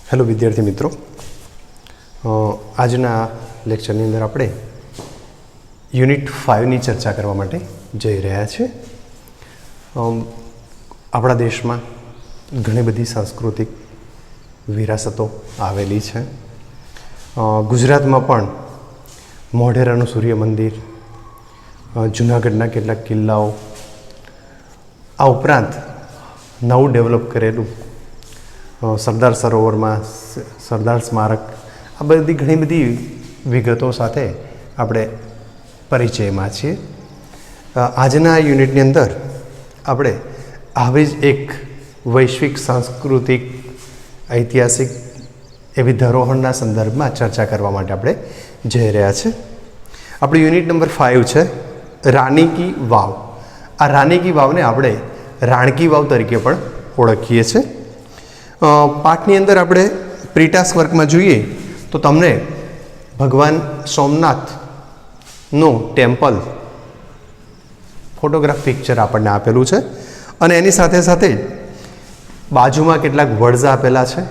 Hello विद्यार्थी मित्रों, आजना लेक्चरनी अंदर આપણે યુનિટ 5 ની ચર્ચા કરવા માટે જઈ રહ્યા છીએ। આપણા દેશમાં ઘણી બધી સાંસ્કૃતિક વિરાસતો આવેલી છે। ગુજરાતમાં પણ મોઢેરાનું સૂર્ય મંદિર, જૂનાગઢના કેટલાક કિલ્લાઓ, આ ઉપરાંત નવું ડેવલપ કરેલું સરદાર સરોવરમાં સરદાર સ્મારક, આ બધી ઘણી બધી વિગતો સાથે આપણે પરિચયમાં છીએ। આજના યુનિટની અંદર આપણે આવી જ એક વૈશ્વિક સાંસ્કૃતિક ઐતિહાસિક એવી ધરોહરના સંદર્ભમાં ચર્ચા કરવા માટે આપણે જઈ રહ્યા છે। આપણું યુનિટ નંબર 5 છે રાની કી વાવ। આ રાની કી વાવને આપણે રાણકી વાવ તરીકે પણ ઓળખીએ છીએ। પાઠની અંદર આપણે પ્રીટાસ વર્કમાં જોઈએ તો તમને ભગવાન સોમનાથનું ટેમ્પલ ફોટોગ્રાફ પિક્ચર આપણને આપેલું છે અને એની સાથે સાથે બાજુમાં કેટલાક વર્ડ્સ આપેલા છે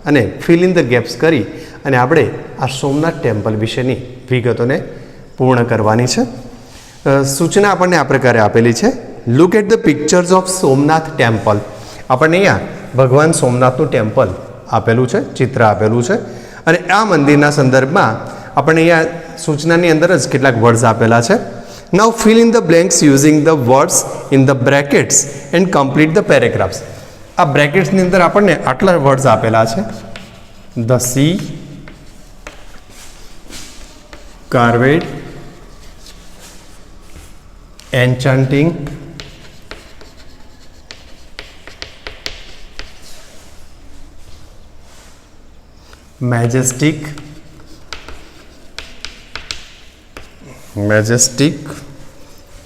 અને ફિલ ઇન ધ ગેપ્સ કરી અને આપણે આ સોમનાથ ટેમ્પલ વિશેની વિગતોને પૂર્ણ કરવાની છે। સૂચના આપણને આ પ્રકારે આપેલી છે, look at the pictures of Somnath temple. આપણને અહીંયા ભગવાન સોમનાથનું ટેમ્પલ આપેલું છે, ચિત્ર આપેલું છે અને આ મંદિરના સંદર્ભમાં આપણને અહીંયા સૂચનાની અંદર જ કેટલાક વર્ડ્સ આપેલા છે। Now fill in the blanks using the words in the brackets and complete the paragraphs. આ બ્રેકેટ્સની અંદર આપણને આટલા વર્ડ્સ આપેલા છે, the sea, carved, enchanting, majestic,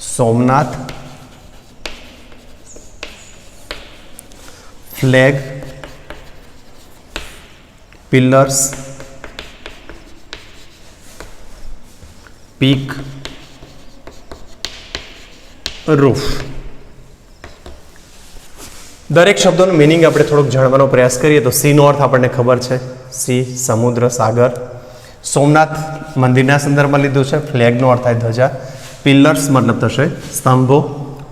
Somnath, flag, pillars, peak, roof. દરેક શબ્દોનું મિનિંગ આપણે થોડુંક જાણવાનો પ્રયાસ કરીએ તો સીનો અર્થ આપણને ખબર છે, સી સમુદ્ર સાગર। સોમનાથ મંદિરના સંદર્ભમાં લીધું છે, ફ્લેગનો અર્થ થાય ધજા, પિલર્સ મતલબ થશે સ્તંભો,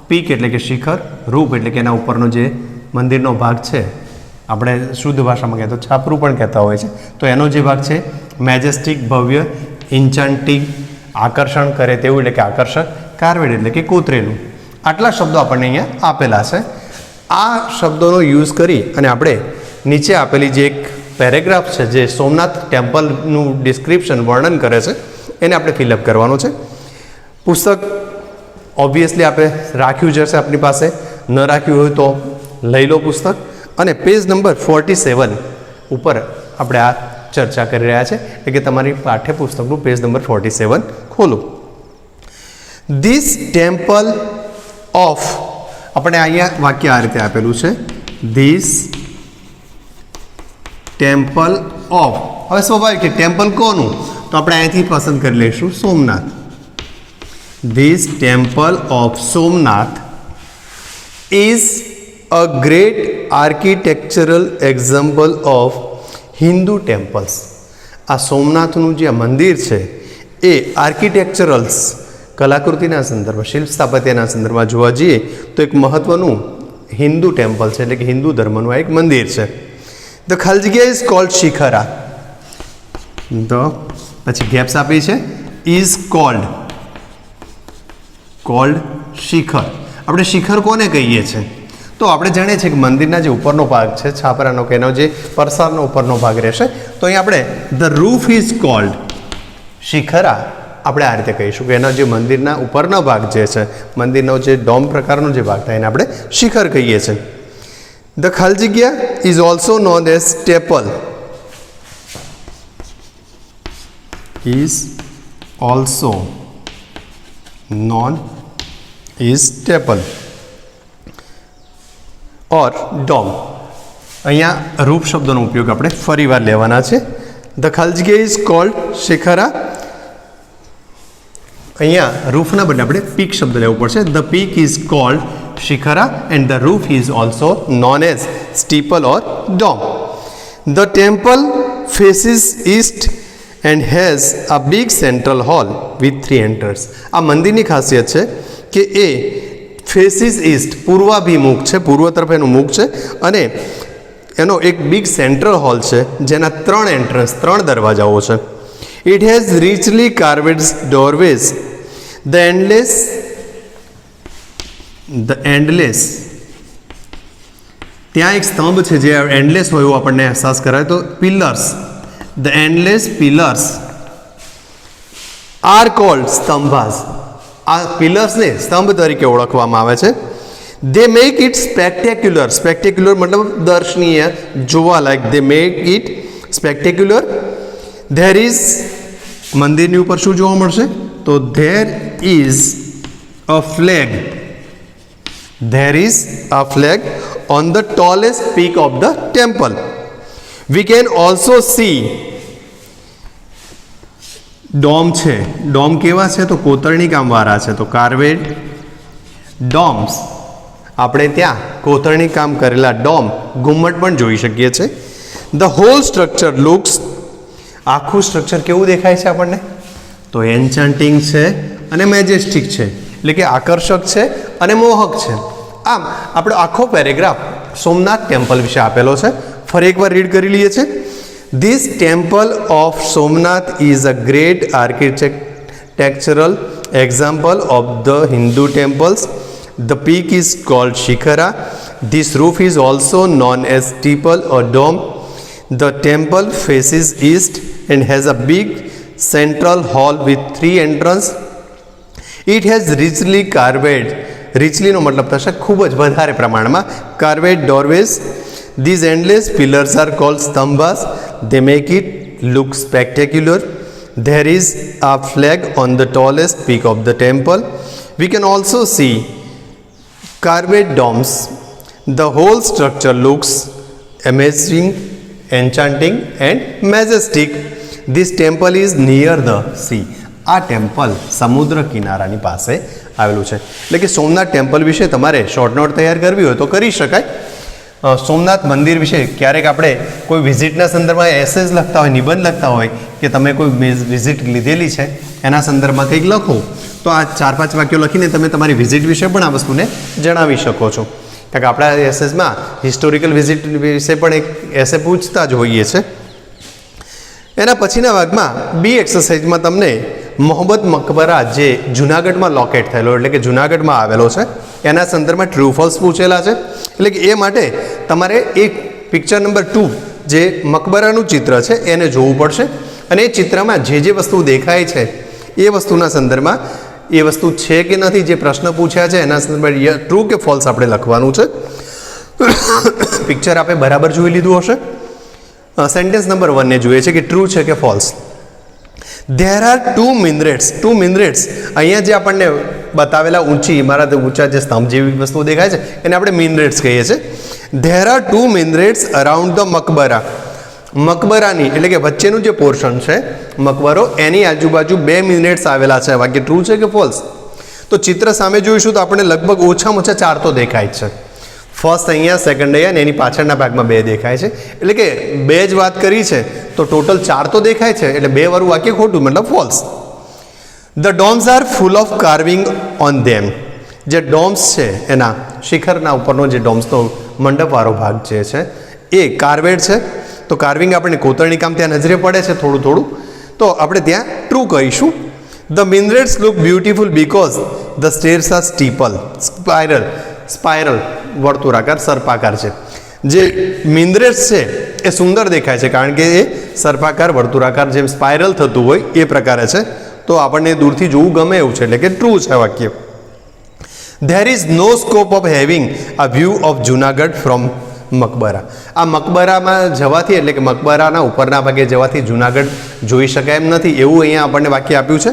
પીક એટલે કે શિખર, રૂપ એટલે કે એના ઉપરનો જે મંદિરનો ભાગ છે, આપણે શુદ્ધ ભાષામાં કહેતો છાપરું પણ કહેતા હોય છે, તો એનો જે ભાગ છે મેજેસ્ટિક ભવ્ય, ઇન્ચાન્ટિંગ આકર્ષણ કરે તેવું એટલે કે આકર્ષક, કાર્વેડ એટલે કે કોતરેલું। આટલા શબ્દો આપણને અહીંયા આપેલા છે। આ શબ્દોનો યુઝ કરી અને આપણે નીચે આપેલી જે એક પેરેગ્રાફ છે જે સોમનાથ ટેમ્પલનું ડિસ્ક્રિપ્શન વર્ણન કરે છે એને આપણે ફિલઅપ કરવાનું છે। પુસ્તક ઓબ્વિયસલી આપણે રાખ્યું જશે આપણી પાસે, ન રાખ્યું હોય તો લઈ લો પુસ્તક અને પેજ નંબર 47 ઉપર આપણે આ ચર્ચા કરી રહ્યા છે, એટલે કે તમારી પાઠ્યપુસ્તકનું પેજ નંબર 47 ખોલો। ધીસ ટેમ્પલ ઓફ, આપણે અહીંયા વાક્ય આ રીતે આપેલું છે, ધીસ ટેમ્પલ ઓફ। હવે સ્વાભાવિક કે ટેમ્પલ કોનું, તો આપણે અહીંથી પસંદ કરી લઈશું Somnath. This temple of Somnath is a great architectural example of Hindu temples. આ સોમનાથનું જે મંદિર છે એ આર્કિટેક્ચરલ્સ કલાકૃતિના સંદર્ભમાં, શિલ્પ સ્થાપત્યના સંદર્ભમાં જોવા જઈએ તો એક મહત્વનું હિન્દુ ટેમ્પલ છે, એટલે કે હિન્દુ ધર્મનું આ એક મંદિર છે। ધ ખલજગીયા ઇઝ કોલ્ડ શિખરા, તો પછી ગેપ્સ આપી છે, ઇઝ કોલ્ડ શિખર। આપણે શિખર કોને કહીએ છીએ, તો આપણે જાણીએ છીએ કે મંદિરના જે ઉપરનો ભાગ છે છાપરાનો કે એનો જે પરસારનો ઉપરનો ભાગ રહેશે, તો અહીં આપણે the roof is called shikara, આપણે આ રીતે કહીશું કે એના જે મંદિરના ઉપરનો ભાગ જે છે, મંદિરનો જે ડોમ પ્રકારનો જે ભાગ થાય એને આપણે શિખર કહીએ છીએ। ધ ખલજગીયા is also known as steeple, is also known is steeple or dome. અહીંયા રૂપ શબ્દનો ઉપયોગ આપણે ફરીવાર લેવાના છે। ધ ખલજગીયા ઇઝ કોલ્ડ શિખરા, અહીંયા રૂફના બદલે આપણે પીક શબ્દ લેવો પડશે, the peak is called Shikhara and the roof is also known as steeple or dome. The temple faces east and has a big central hall with 3 entrance. આ મંદિરની ખાસિયત છે કે એ ફેસીસ ઈસ્ટ, પૂર્વાભિમુખ છે, પૂર્વ તરફ એનું મુખ છે અને એનો એક બિગ સેન્ટ્રલ હોલ છે જેના 3 એન્ટ્રન્સ, 3 દરવાજાઓ છે. It has richly carved doorways. The endless ત્યાં એક સ્તંભ છે જે એન્ડલેસ હોય એવું આપણને અહેસાસ કરાય. તો pillars, the endless pillars are called સ્તંભાસ. આ પિલર્સને સ્તંભ તરીકે ઓળખવામાં આવે છે. દે મેક ઇટ સ્પેક્ટેક્યુલર. સ્પેક્ટેક્યુલર મતલબ દર્શનીય, જોવાલાયક. They make it spectacular. There is, મંદિરની ઉપર શું જોવા મળશે? તો there is a flag. There is a flag on the tallest peak of the temple. We can also see dome છે. ડોમ કેવા છે? તો કોતરણી કામવાળા છે. તો કાર્વેડ ડોમ્સ. આપણે ત્યાં કોતરણી કામ કરેલા ડોમ, ઘુમ્મટ પણ જોઈ શકીએ છીએ. ધ હોલ સ્ટ્રક્ચર લુક્સ, આખું સ્ટ્રક્ચર કેવું દેખાય છે આપણને? તો એન્ચન્ટિંગ છે અને મેજેસ્ટિક છે, એટલે કે આકર્ષક છે અને મોહક છે. આમ આપણો આખો પેરેગ્રાફ સોમનાથ ટેમ્પલ વિશે આપેલો છે. ફરી એકવાર રીડ કરી લઈએ છીએ. This temple of Somnath is a great architectural example of the Hindu temples. The peak is called shikhara. This roof is also known as steeple or dome. The temple faces east and has a big central hall with 3 entrance. It has richly carved. રિચલીનો મતલબ થશે ખૂબ જ વધારે પ્રમાણમાં. Carved doorways. These endless pillars are called સ્તંભાસ. They make it look spectacular. There is a flag on the tallest peak of the temple. We can also see carved domes. The whole structure looks amazing, enchanting and majestic. This temple is near the sea. આ temple સમુદ્ર કિનારાની પાસે આવેલું છે. એટલે કે Somnath temple વિશે તમારે શોર્ટ નોટ તૈયાર કરવી હોય તો કરી શકાય. સોમનાથ મંદિર વિશે ક્યારેક આપણે કોઈ વિઝિટના સંદર્ભમાં એસેજ લખતા હોય, નિબંધ લખતા હોય કે તમે કોઈ વિઝિટ લીધેલી છે એના સંદર્ભમાં કંઈક લખો, તો આ 4-5 વાક્યો લખીને તમે તમારી વિઝિટ વિશે પણ આ વસ્તુને જણાવી શકો છો. કારણ કે આપણા એસેજમાં હિસ્ટોરિકલ વિઝિટ વિશે પણ એક એસે પૂછતા જ હોઈએ છે. એના પછીના ભાગમાં બી એક્સરસાઇઝમાં તમને મોહમ્મદ મકબરા જે જુનાગઢમાં લોકેટ થયેલો, એટલે કે જુનાગઢમાં આવેલો છે, એના સંદર્ભમાં ટ્રુ ફોલ્સ પૂછેલા છે. એટલે કે એ માટે તમારે એક પિક્ચર નંબર 2 જે મકબરાનું ચિત્ર છે એને જોવું પડશે અને એ ચિત્રમાં જે જે વસ્તુ દેખાય છે એ વસ્તુના સંદર્ભમાં એ વસ્તુ છે કે નથી, જે પ્રશ્ન પૂછ્યા છે એના સંદર્ભમાં ટ્રુ કે ફોલ્સ આપણે લખવાનું છે. પિક્ચર આપણે બરાબર જોઈ લીધું હશે. સેન્ટેન્સ નંબર 1 ને જોઈએ છે કે ટ્રુ છે કે ફોલ્સ. There are 2 મિનરેટ્સ. 2 મિનરેટ્સ અહીંયા જે આપણને બતાવેલા ઊંચી ઇમારત, ઊંચા જે સ્તંભ જેવી વસ્તુઓ દેખાય છે એને આપણે મિનરેટ્સ કહીએ છીએ. ધેર આર 2 મિનરેટ્સ અરાઉન્ડ ધ મકબરા. મકબરાની એટલે કે વચ્ચેનું જે પોર્શન છે મકબરો, એની આજુબાજુ 2 મિનરેટ્સ આવેલા છે. વાક્ય ટ્રુ છે કે ફોલ્સ? તો ચિત્ર સામે જોઈશું તો આપણે લગભગ ઓછામાં ઓછા 4 તો દેખાય જ છે. ફર્સ્ટ અહીંયા, સેકન્ડ અહીંયા, અને એની પાછળના ભાગમાં 2 દેખાય છે. એટલે કે 2 જ વાત કરી છે તો ટોટલ 4 તો દેખાય છે, એટલે 2 વાળું વાક્ય ખોટું, મતલબ false. The domes R full of carving on ધેમ. જે ડોમ્સ છે એના શિખરના ઉપરનો જે ડોમ્સનો મંડપવાળો ભાગ જે છે એ કાર્વેડ છે. તો કાર્વિંગ આપણે કોતરણી કામ ત્યાં નજરે પડે છે થોડું થોડું, તો આપણે ત્યાં ટ્રુ કહીશું. The minarets look beautiful because the stairs are steeple. Spiral વર્તુળાકાર, સર્પાકાર છે. જે મિનરેટ્સ છે એ સુંદર દેખાય છે કારણ કે એ સર્પાકાર, વર્તુળાકાર, જેમ સ્પાઇરલ થતું હોય એ પ્રકારે છે. તો આપણને દૂરથી જોવું ગમે એવું છે, એટલે કે ટ્રુ છે વાક્ય. There is no scope of having a view of Junagadh from makbara. આ મકબરામાં જવાથી, એટલે કે મકબરાના ઉપરના ભાગે જવાથી જુનાગઢ જોઈ શકાય એમ નથી, એવું અહીંયા આપણને વાક્ય આપ્યું છે.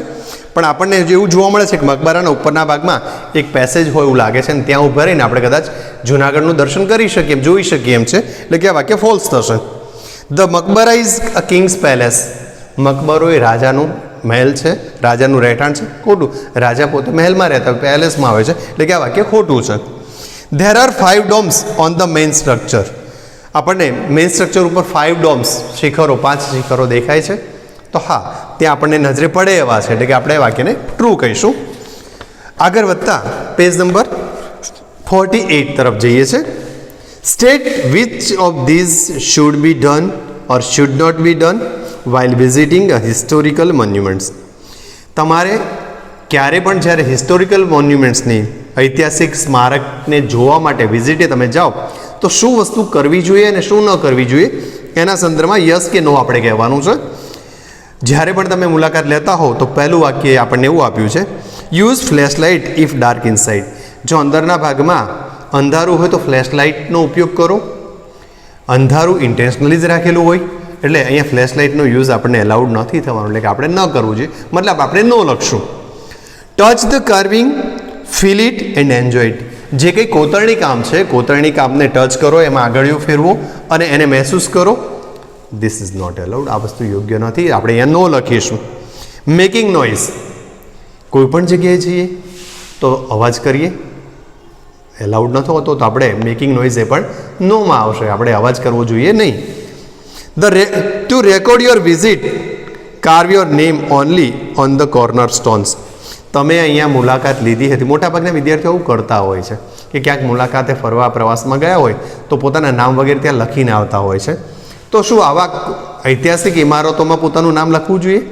પણ આપણને એવું જોવા મળે છે કે મકબરાના ઉપરના ભાગમાં એક પેસેજ હોય એવું લાગે છે, અને ત્યાં ઊભા રહીને આપણે કદાચ જુનાગઢનું દર્શન કરી શકીએ એમ, જોઈ શકીએ એમ છે. એટલે કે આ વાક્ય ફોલ્સ થશે. The makbara is a king's palace. મકબરો એ રાજાનું મહેલ છે, રાજાનું રહેઠાણ છે. ખોટું. રાજા પોતે મહેલમાં રહેતા હોય, પેલેસમાં આવે છે, એટલે કે આ વાક્ય ખોટું છે. There R 5 domes on the main structure. આપણને મેઇન સ્ટ્રક્ચર ઉપર 5 ડોમ્સ શિખરો 5 શિખરો દેખાય છે તો હા ત્યાં આપણને નજરે પડે એવા છે એટલે કે આપણે વાક્યને ટ્રુ કહીશું. આગળ વધતા પેજ નંબર 48 તરફ જઈએ છે. State which of these should be done or should not be done while visiting a historical monuments. તમારે ક્યારે પણ જ્યારે હિસ્ટોરિકલ મોન્યુમેન્ટ્સની ઐતિહાસિક સ્મારકને જોવા માટે વિઝિટે તમે જાઓ તો શું વસ્તુ કરવી જોઈએ અને શું ન કરવી જોઈએ એના સંદર્ભમાં યસ કે નો આપણે કહેવાનું છે. જ્યારે પણ તમે મુલાકાત લેતા હો તો પહેલું વાક્ય આપણને એવું આપ્યું છે, use flash light if dark inside. જો અંદરના ભાગમાં અંધારું હોય તો ફ્લેશ લાઇટનો ઉપયોગ કરો. અંધારું ઇન્ટેન્શનલી જ રાખેલું હોય એટલે અહીંયા ફ્લેશ લાઇટનો યુઝ આપણને એલાઉડ નથી થવાનું એટલે કે આપણે ન કરવું જોઈએ, મતલબ આપણે નો લખશું. Touch the carving, feel it and enjoy it. જે કંઈ કોતરણી કામ છે કોતરણી કામને ટચ કરો, એમાં આગળિયું ફેરવો અને એને મહેસૂસ કરો. This is not allowed. આ વસ્તુ યોગ્ય નથી, આપણે અહીંયા નો લખીશું. મેકિંગ નોઇઝ, કોઈ પણ જગ્યાએ જઈએ તો અવાજ કરીએ, એલાઉડ નતો હોતો તો આપણે મેકિંગ નોઇઝ એ પણ નોમાં આવશે, આપણે અવાજ કરવો જોઈએ નહીં. To record your visit, carve your name only on the corner stones. તમે અહીંયા મુલાકાત લીધી હતી, મોટાભાગના વિદ્યાર્થીઓ એવું કરતા હોય છે કે ક્યાંક મુલાકાતે ફરવા પ્રવાસમાં ગયા હોય તો પોતાના નામ વગેરે ત્યાં લખીને આવતા હોય છે. તો શું આવા ઐતિહાસિક ઇમારતોમાં પોતાનું નામ લખવું જોઈએ?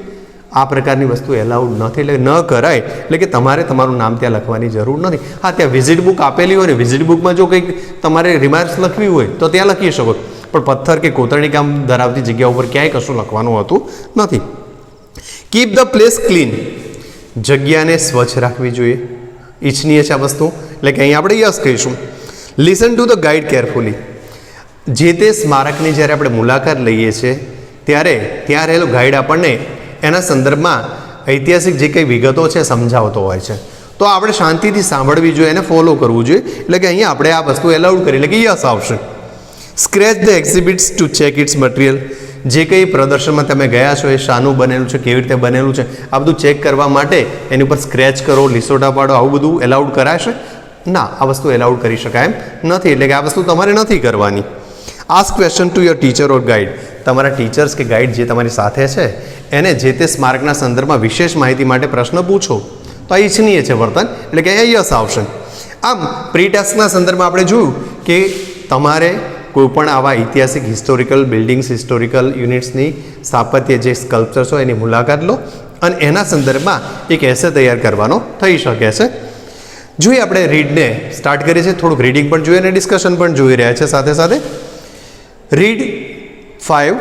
આ પ્રકારની વસ્તુ એલાઉડ નથી, એટલે ન કરાય. એટલે કે તમારે તમારું નામ ત્યાં લખવાની જરૂર નથી. હા, ત્યાં વિઝિટ બુક આપેલી હોય ને વિઝિટ બુકમાં જો કંઈક તમારે રિમાર્ક્સ લખવી હોય તો ત્યાં લખી શકો, પણ પથ્થર કે કોતરણી કામ ધરાવતી જગ્યા ઉપર ક્યાંય કશું લખવાનું હોતું નથી. કીપ ધ પ્લેસ ક્લીન, જગ્યાને સ્વચ્છ રાખવી જોઈએ, ઈચ્છનીય છે આ વસ્તુ, એટલે કે અહીંયા આપણે યસ કહીશું. Listen to the guide carefully. જે તે સ્મારકની જ્યારે આપણે મુલાકાત લઈએ છીએ ત્યારે ત્યાં રહેલો ગાઈડ આપણને એના સંદર્ભમાં ઐતિહાસિક જે કંઈ વિગતો છે સમજાવતો હોય છે, તો આપણે શાંતિથી સાંભળવી જોઈએ, એને ફોલો કરવું જોઈએ. એટલે કે અહીંયા આપણે આ વસ્તુ એલાઉડ કરી, એટલે કે યસ આવશે. Scratch the exhibits to check its material. જે કંઈ પ્રદર્શનમાં તમે ગયા છો એ શાનું બનેલું છે, કેવી રીતે બનેલું છે, આ બધું ચેક કરવા માટે એની ઉપર સ્ક્રેચ કરો, લીસોટા પાડો, આવું બધું એલાઉડ કરાશે? ના, આ વસ્તુ એલાઉડ કરી શકાય એમ નથી, એટલે કે આ વસ્તુ તમારે નથી કરવાની. Ask question to your teacher or guide. તમારા ટીચર્સ કે ગાઈડ જે તમારી સાથે છે એને જે તે સ્મારકના સંદર્ભમાં વિશેષ માહિતી માટે પ્રશ્ન પૂછો, તો આ ઈચ્છનીય છે વર્તન, એટલે કે અહીંયા યસ આવશે. આમ પ્રી ટેસ્ટના સંદર્ભમાં આપણે જોયું કે તમારે કોઈપણ આવા ઐતિહાસિક હિસ્ટોરિકલ બિલ્ડિંગ્સ, હિસ્ટોરિકલ યુનિટ્સની સ્થાપત્ય જે સ્કલ્પચર્સ હોય એની મુલાકાત લો અને એના સંદર્ભમાં એક એસે તૈયાર કરવાનો થઈ શકે છે. જોઈએ આપણે રીડને સ્ટાર્ટ કરીએ છીએ, થોડુંક રીડિંગ પણ જોઈએ અને ડિસ્કશન પણ જોઈ રહ્યા છે સાથે સાથે. Read 5.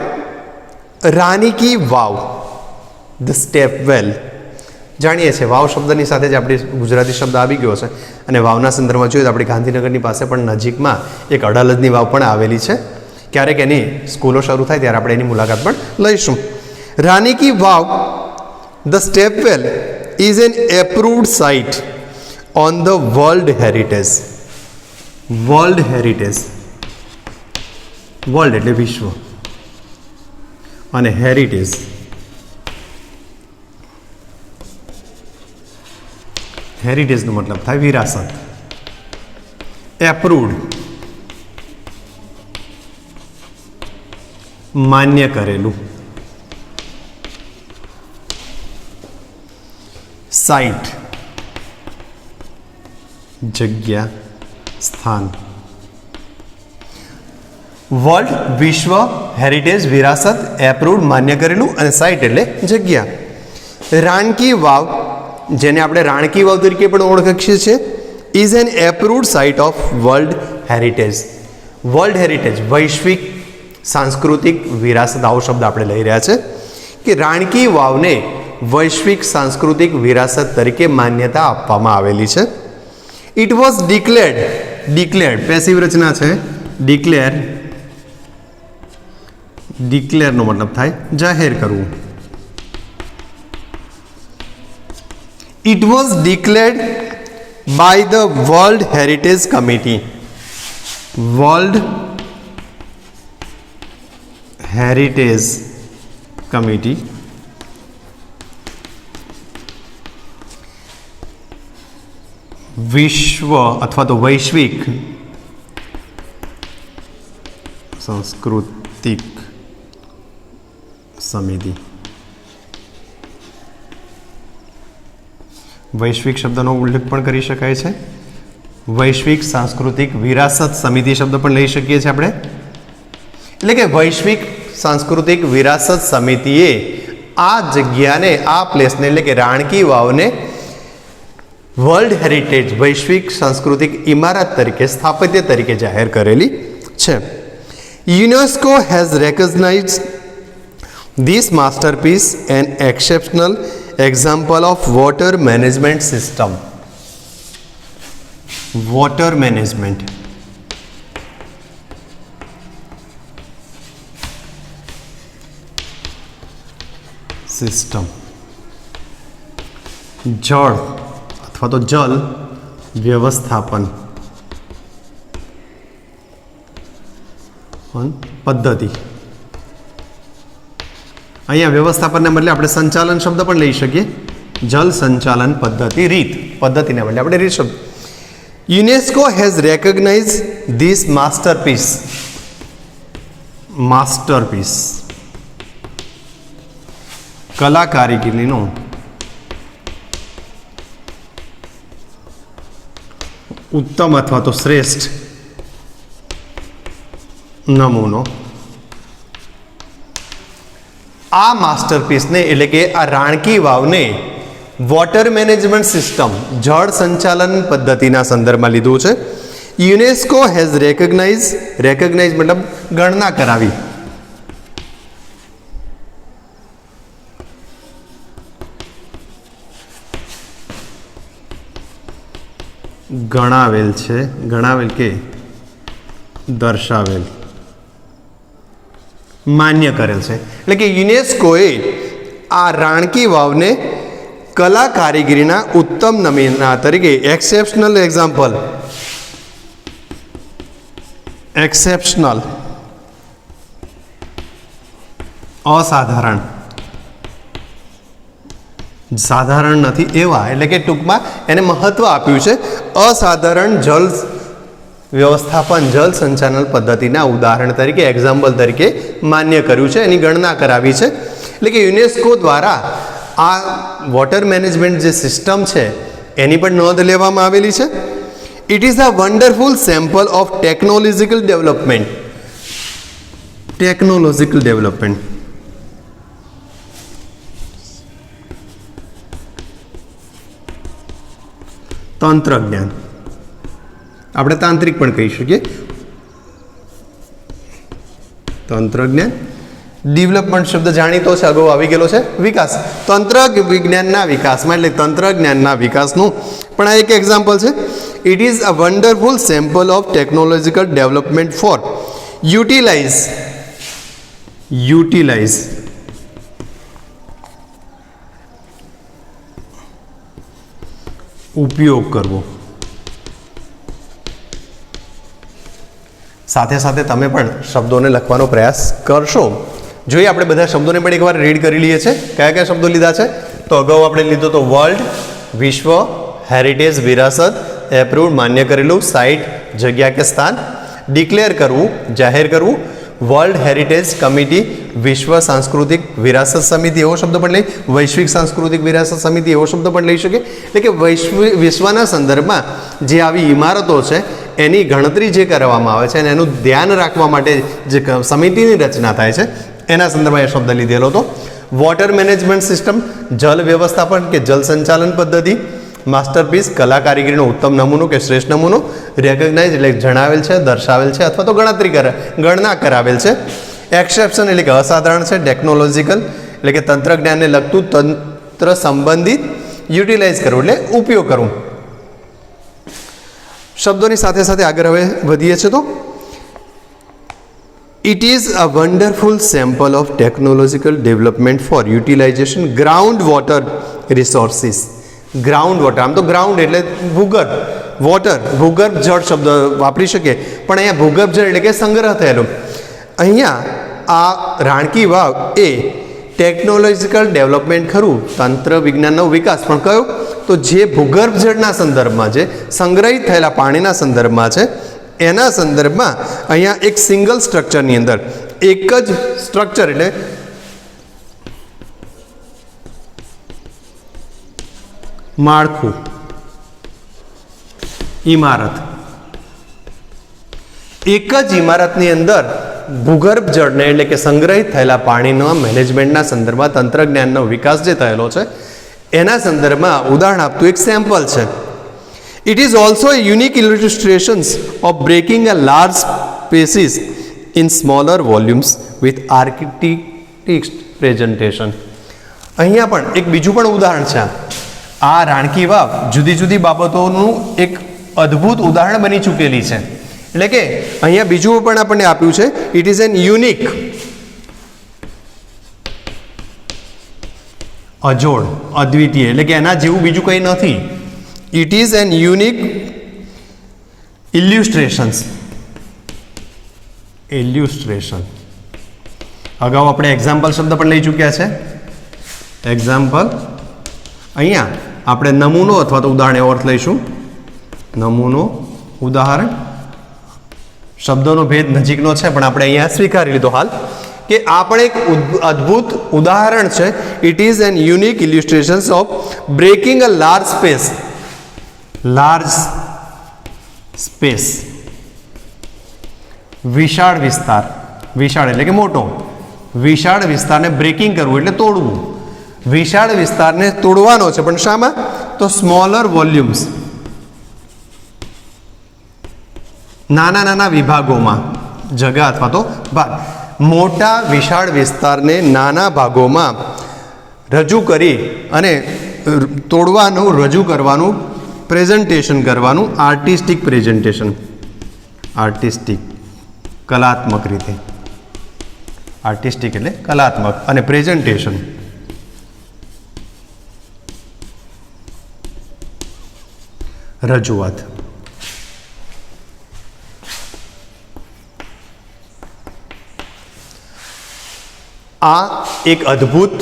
Rani ki Vav, the step well. જાણીએ છીએ વાવ શબ્દની સાથે જ આપણી ગુજરાતી શબ્દ આવી ગયો છે અને વાવના સંદર્ભમાં જોઈએ તો આપણી ગાંધીનગરની પાસે પણ નજીકમાં એક અડાલજની વાવ પણ આવેલી છે. ક્યારેક એની સ્કૂલો શરૂ થાય ત્યારે આપણે એની મુલાકાત પણ લઈશું. Rani ki Vav, the step well is an approved site on the world heritage. World heritage, world એટલે વિશ્વ અને હેરિટેજ હેરિટેજનો મતલબ થાય વિરાસત. એપ્રુવડ માન્ય કરેલું. સાઇટ જગ્યા, સ્થાન. વર્લ્ડ વિશ્વ, હેરિટેજ વિરાસત, એપ્રુવડ માન્ય કરેલું અને સાઇટ એટલે જગ્યા. રાણકી વાવ, જેને આપણે રાણકી વાવ તરીકે પણ ઓળખીએ છીએ, is an approved site of world heritage. World heritage વૈશ્વિક સાંસ્કૃતિક વિરાસત, આવો શબ્દ આપણે લઈ રહ્યા છે કે રાણકી વાવને વૈશ્વિક સાંસ્કૃતિક વિરાસત તરીકે માન્યતા આપવામાં આવેલી છે. It was declared, declared passive રચના છે, ડિક્લેર, ડિક્લેરનો મતલબ થાય જાહેર કરવું. It was declared by the World Heritage Committee. World Heritage Committee વિશ્વ અથવા તો વૈશ્વિક सांस्कृतिक समिति। वैश्विक शब्दનો ઉલ્લેખ પણ કરી શકાય છે। વૈશ્વિક સાંસ્કૃતિક વિરાસત સમિતિ શબ્દ પણ લઈ શકીએ છીએ આપણે। એટલે કે વૈશ્વિક સાંસ્કૃતિક વિરાસત સમિતિએ આ જગ્યાને, આ પ્લેસને એટલે કે રાણકી વાવને વર્લ્ડ હેરિટેજ વૈશ્વિક સાંસ્કૃતિક ઇમારત તરીકે, સ્થાપત્ય તરીકે જાહેર કરેલી છે। UNESCO has recognised this masterpiece an exceptional example of water management system. Water management system. જળ અથવા તો જલ વ્યવસ્થાપન પદ્ધતિ। અહીંયા વ્યવસ્થાપનને બદલે આપણે સંચાલન શબ્દ પણ લઈ શકીએ। જલ સંચાલન પદ્ધતિ, રીત, પદ્ધતિને બદલે આપણે રીત શબ્દ। UNESCO has recognise this masterpiece, masterpiece કલા કારીગરીનો ઉત્તમ અથવા તો શ્રેષ્ઠ નમૂનો। આ માસ્ટરપીસને એટલે કે આ રાણકી વાવને વોટર મેનેજમેન્ટ સિસ્ટમ, જળ સંચાલન પદ્ધતિના સંદર્ભમાં લીધું છે। યુનેસ્કો હેઝ રેકોગ્નાઇઝ મતલબ ગણના કરાવી, ગણાવેલ છે, ગણાવેલ કે દર્શાવેલ, માન્ય કરેલ છે। એટલે કે યુનેસ્કોએ આ રાણકી વાવને કલા કારીગરીના ઉત્તમ નમૂના તરીકે એક્સેપ્શનલ એક્ઝામ્પલ, એક્સેપ્શનલ અસાધારણ, સાધારણ નથી એવા, એટલે કે ટૂંકમાં એને મહત્વ આપ્યું છે। અસાધારણ જલ વ્યવસ્થાપન, જલ સંચાલન પદ્ધતિના ઉદાહરણ તરીકે, એક્ઝામ્પલ તરીકે માન્ય કર્યું છે, એની ગણના કરાવી છે। એટલે કે યુનેસ્કો દ્વારા આ વોટર મેનેજમેન્ટ જે સિસ્ટમ છે એની પણ નોંધ લેવામાં આવેલી છે। It is a wonderful sample of technological development, technological development તંત્રજ્ઞાન, આપણે તાંત્રિક પણ કહી શકીએ। તંત્રજ્ઞાન, ડેવલપમેન્ટ શબ્દ જાણીતો છે, અગાઉ આવી ગયેલો છે। વિકાસ, તંત્ર વિજ્ઞાનના વિકાસમાં એટલે તંત્રજ્ઞાનના વિકાસનું પણ આ એક એક્ઝામ્પલ છે। It is a wonderful sample of technological development for utilise ઉપયોગ કરવો। સાથે સાથે તમે પણ શબ્દોને લખવાનો પ્રયાસ કરશો। જોઈએ આપણે બધા શબ્દોને પણ એકવાર રીડ કરી લઈએ છીએ। કયા કયા શબ્દો લીધા છે? તો અગાઉ આપણે લીધો તો વર્લ્ડ, વિશ્વ, હેરિટેજ વિરાસત, એપ્રુવડ માન્ય કરેલું, સાઇટ જગ્યા કે સ્થાન, ડિક્લેર કરવું જાહેર કરવું, વર્લ્ડ હેરિટેજ કમિટી, વિશ્વ સાંસ્કૃતિક વિરાસત સમિતિ એવો શબ્દ પણ લઈ, વૈશ્વિક સાંસ્કૃતિક વિરાસત સમિતિ એવો શબ્દ પણ લઈ શકીએ। એટલે કે વિશ્વના સંદર્ભમાં જે આવી ઇમારતો છે એની ગણતરી જે કરવામાં આવે છે અને એનું ધ્યાન રાખવા માટે જે સમિતિની રચના થાય છે એના સંદર્ભમાં એ શબ્દ લીધેલો હતો। વોટર મેનેજમેન્ટ સિસ્ટમ, જલ વ્યવસ્થાપન કે જલ સંચાલન પદ્ધતિ, માસ્ટરપીસ કલા કારીગરીનો ઉત્તમ નમૂનો કે શ્રેષ્ઠ નમૂનો, રેકોગ્નાઇઝ એટલે જણાવેલ છે, દર્શાવેલ છે અથવા તો ગણના કરાવેલ છે, એક્સેપ્શન એટલે કે અસાધારણ છે, ટેકનોલોજીકલ એટલે કે તંત્રજ્ઞાનને લગતું, તંત્ર સંબંધિત, યુટિલાઇઝ કરવું એટલે ઉપયોગ કરવું। શબ્દોની સાથે સાથે આગળ હવે વધીએ છીએ તો it is a wonderful sample of technological development for utilisation ground water resources. Ground water, આમ તો ગ્રાઉન્ડ એટલે ભૂગર્ભ, વોટર ભૂગર્ભ જળ શબ્દ વાપરી શકીએ, પણ અહીંયા ભૂગર્ભ જળ એટલે કે સંગ્રહ થયેલો। અહીંયા આ રાણકી વાવ એ ટેકનોલોજીકલ ડેવલપમેન્ટ ખરું, તંત્ર વિજ્ઞાનનો વિકાસ, પણ કયો? તો જે ભૂગર્ભ જળના સંદર્ભમાં છે, સંગ્રહિત થયેલા પાણીના સંદર્ભમાં છે એના સંદર્ભમાં અહીંયા એક સિંગલ સ્ટ્રક્ચરની અંદર એક જ સ્ટ્રક્ચર એટલે માળખું, ઇમારત, એક જ ઇમારતની અંદર ભૂગર્ભ જળને એટલે કે સંગ્રહિત થયેલા પાણીના મેનેજમેન્ટના સંદર્ભમાં તંત્રજ્ઞાનનો વિકાસ જે થયેલો છે એના સંદર્ભમાં ઉદાહરણ આપતું એક સેમ્પલ છે. It is also a unique illustration of breaking a large spaces in smaller volumes with architectic presentation. અહીંયા પણ એક બીજું પણ ઉદાહરણ છે. આ રાણકી વાવ જુદી જુદી બાબતોનું એક અદ્ભુત ઉદાહરણ બની ચૂકેલી છે. એટલે કે અહીંયા બીજું પણ આપણને આપ્યું છે, ઇટ ઇઝ એન યુનિક, અજોડ, અદ્વિતીય, એટલે કે એના જેવું બીજું કંઈ નથી. It is an unique illustrations. Illustration અગાઉ આપણે એક્ઝામ્પલ શબ્દ પણ લઈ ચૂક્યા છે. એક્ઝામ્પલ અહીંયા આપણે નમૂનો અથવા તો ઉદાહરણ એવો અર્થ લઈશું. નમૂનો, ઉદાહરણ, શબ્દોનો ભેદ નજીકનો છે પણ આપણે અહીંયા સ્વીકારી લીધો હાલ કે આ પણ એક અદ્ભુત ઉદાહરણ છે. It is an unique illustration of breaking a large space. Large space, વિશાળ વિસ્તાર, વિશાળ એટલે કે મોટો, વિશાળ વિસ્તારને બ્રેકિંગ કરવું એટલે તોડવું. વિશાળ વિસ્તારને તોડવાનો છે પણ શામાં? તો સ્મોલર વોલ્યુમ્સ, નાના નાના વિભાગોમાં, જગા અથવા તો ભાગ. મોટા વિશાળ વિસ્તારને નાના ભાગોમાં રજૂ કરી અને તોડવાનું, રજૂ કરવાનું, પ્રેઝન્ટેશન કરવાનું, આર્ટિસ્ટિક પ્રેઝન્ટેશન, આર્ટિસ્ટિક, કલાત્મક રીતે, આર્ટિસ્ટિક એટલે કલાત્મક, અને પ્રેઝન્ટેશન રજૂઆત. આ એક અદ્ભુત